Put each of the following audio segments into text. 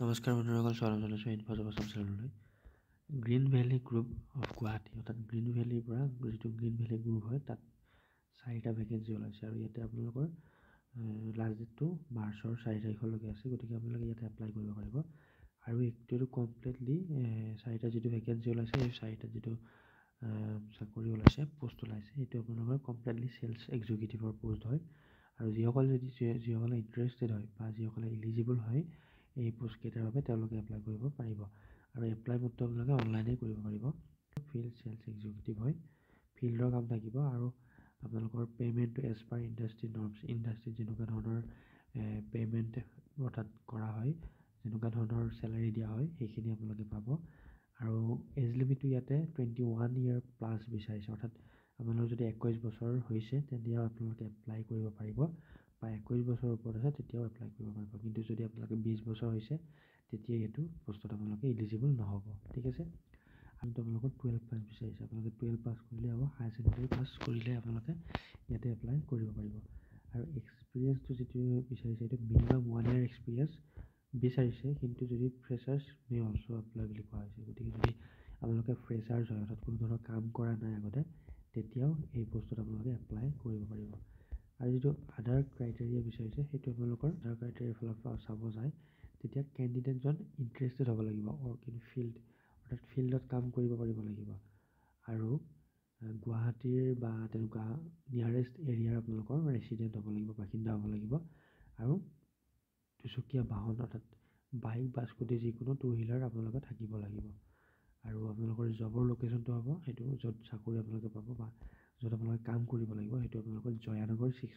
নমস্কাৰ বন্ধুসকল, স্বাগতম জনাইছোঁ ইনফ'জব আছাম চেনেললৈ। Green valley group of Guwahati, অৰ্থাৎ গ্ৰীণ ভেলীৰ পৰা যিটো গ্ৰীণ ভেলী গ্ৰুপ হয় তাত 4টা ভেকেঞ্চি ওলাইছে আৰু ইয়াতে আপোনালোকৰ লাষ্ট ডেটটো মাৰ্চৰ 4 তাৰিখলৈকে আছে। গতিকে আপোনালোকে ইয়াতে এপ্লাই কৰিব পাৰিব আৰু এইটো কমপ্লিটলি 4টা যিটো ভেকেঞ্চি ওলাইছে সেই 4টা যিটো চাকৰি ওলাইছে, পোষ্ট ওলাইছে, সেইটো আপোনালোকৰ কমপ্লিটলি চেলছ এক্সিকিউটিভৰ পোষ্ট হয়। আৰু যিসকলে ইণ্টাৰেষ্টেড হয় বা যিসকলে ইলিজিবল হয় এই পোষ্টকেইটাৰ বাবে তেওঁলোকে এপ্লাই কৰিব পাৰিব আৰু এপ্লাই মাত্ৰ আপোনালোকে অনলাইনে কৰিব পাৰিব। ফিল্ড চেলছ এক্সিকিউটিভ হয়, ফিল্ডৰ কাম থাকিব আৰু আপোনালোকৰ পে'মেণ্টটো এজ পাৰ ইণ্ডাষ্ট্ৰি নৰ্মছ, ইণ্ডাষ্ট্ৰিত যেনেকুৱা ধৰণৰ পে'মেণ্ট অৰ্থাৎ কৰা হয়, যেনেকুৱা ধৰণৰ চেলাৰী দিয়া হয় সেইখিনি আপোনালোকে পাব। আৰু এজ লিমিটটো ইয়াতে 21 ইয়েৰ প্লাছ বিচাৰিছে, অৰ্থাৎ আপোনালোকৰ যদি 21 বছৰ হৈছে তেতিয়াও আপোনালোকে এপ্লাই কৰিব পাৰিব, বা 21 বছৰৰ ওপৰত আছে তেতিয়াও এপ্লাই কৰিব পাৰিব। কিন্তু যদি আপোনালোকে 20 বছৰ হৈছে তেতিয়া এইটো পোষ্টত আপোনালোকে ইলিজিবল নহ'ব, ঠিক আছে। আৰু আপোনালোকৰ 12 পাছ বিচাৰিছে, আপোনালোকে 12 পাছ কৰিলে হ'ব, হায়াৰ ছেকেণ্ডেৰী পাছ কৰিলে আপোনালোকে ইয়াতে এপ্লাই কৰিব পাৰিব। আৰু এক্সপিৰিয়েঞ্চটো যিটো বিচাৰিছে এইটো মিনিমাম 1 year এক্সপিৰিয়েঞ্চ বিচাৰিছে, কিন্তু যদি ফ্ৰেছাৰ্ছ মে অলছ' এপ্লাই বুলি কোৱা হৈছে। গতিকে যদি আপোনালোকে ফ্ৰেছাৰ্ছ হয়, অৰ্থাৎ কোনো ধৰণৰ কাম কৰা নাই আগতে, তেতিয়াও এই পোষ্টত আপোনালোকে এপ্লাই কৰিব পাৰিব। আৰু যিটো আদাৰ ক্ৰাইটেৰিয়া বিচাৰিছে সেইটো আপোনালোকৰ আদাৰ ক্ৰাইটেৰিয়াৰ ফালৰ পৰা চাব যায় তেতিয়া কেণ্ডিডেটজন ইণ্টাৰেষ্টেড হ'ব লাগিব ফিল্ড, অৰ্থাৎ ফিল্ডত কাম কৰিব পাৰিব লাগিব আৰু গুৱাহাটীৰ বা তেনেকুৱা নিয়াৰেষ্ট এৰিয়াৰ আপোনালোকৰ ৰেচিডেণ্ট হ'ব লাগিব, বাসিন্দা হ'ব লাগিব। আৰু দুচকীয়া বাহন অৰ্থাৎ বাইক বা স্কুটি যিকোনো 2 হুইলাৰ আপোনালোকে থাকিব লাগিব। আৰু আপোনালোকৰ জবৰ লোকেশ্যনটো হ'ব সেইটো য'ত চাকৰি আপোনালোকে পাব বা য'ত আপোনালোকে কাম কৰিব লাগিব সেইটো আপোনালোকৰ Jayanagar 6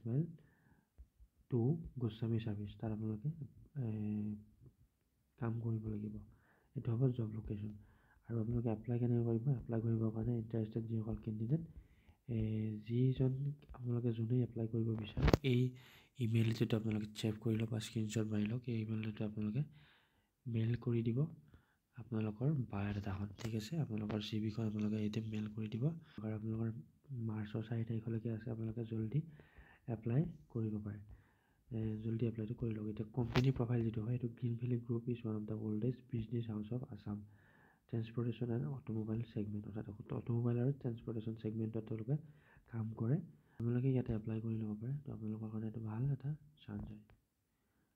mile to Goswami service, তাত আপোনালোকে কাম কৰিব লাগিব। এইটো হ'ব জব লোকেশ্যন। আৰু আপোনালোকে এপ্লাই কেনেকৈ কৰিব? এপ্লাই কৰিবৰ কাৰণে ইণ্টাৰেষ্টেড যিসকল কেণ্ডিডেট, আপোনালোকে যোনেই এপ্লাই কৰিব বিচাৰে এই ইমেইল যিটো আপোনালোকে ছেভ কৰি লওক বা স্ক্ৰীনশ্বট মাৰি লওক, এই ইমেইলটো আপোনালোকে মেইল কৰি দিব আপোনালোকৰ বায়'ডাটাখন, ঠিক আছে। আপোনালোকৰ CV খন আপোনালোকে ইয়াতে মেইল কৰি দিব আৰু আপোনালোকৰ মাৰ্চৰ 4 তাৰিখলৈকে আছে, আপোনালোকে জল্দি এপ্লাই কৰিব পাৰে, জল্দি এপ্লাইটো কৰি লওক। এতিয়া কোম্পানী প্ৰফাইল যিটো হয় সেইটো green valley group is one of the oldest business house of Assam transportation and automobile segment, অৰ্থাৎ অট'মোবাইল আৰু ট্ৰেন্সপৰ্টেশ্যন ছেগমেণ্টত তেওঁলোকে কাম কৰে। আপোনালোকে ইয়াতে এপ্লাই কৰি ল'ব পাৰে, তো আপোনালোকৰ কাৰণে এইটো ভাল এটা চান্স হয়।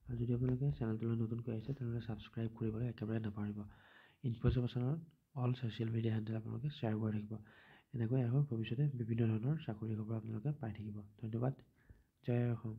আৰু যদি আপোনালোকে চেনেলটোলৈ নতুনকৈ আহিছে তেনেহ'লে ছাবস্ক্ৰাইব কৰিবলৈ একেবাৰে নাপাহৰিব। ইনফ'জব আছামৰ অল ছ'চিয়েল মিডিয়া হেণ্ডেল আপোনালোকে শ্বেয়াৰ কৰি থাকিব। এনেকৈ ভৱিষ্যতে বিভিন্ন ধৰণৰ চাকৰি খবৰ আপোনালোকে পাই থাকিব। ধন্যবাদ। জয় অসম।